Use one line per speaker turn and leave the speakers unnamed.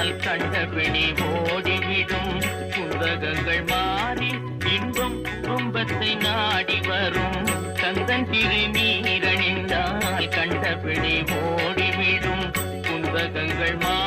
அணிந்தால் கண்டபிணி ஓடிவிடும். புந்தகங்கள் மாறி இன்பம் குடும்பத்தை நாடி வரும். கந்தன் திருநீரணிந்தால் கண்டபிணி ஓடிவிடும். புந்தகங்கள் மாறி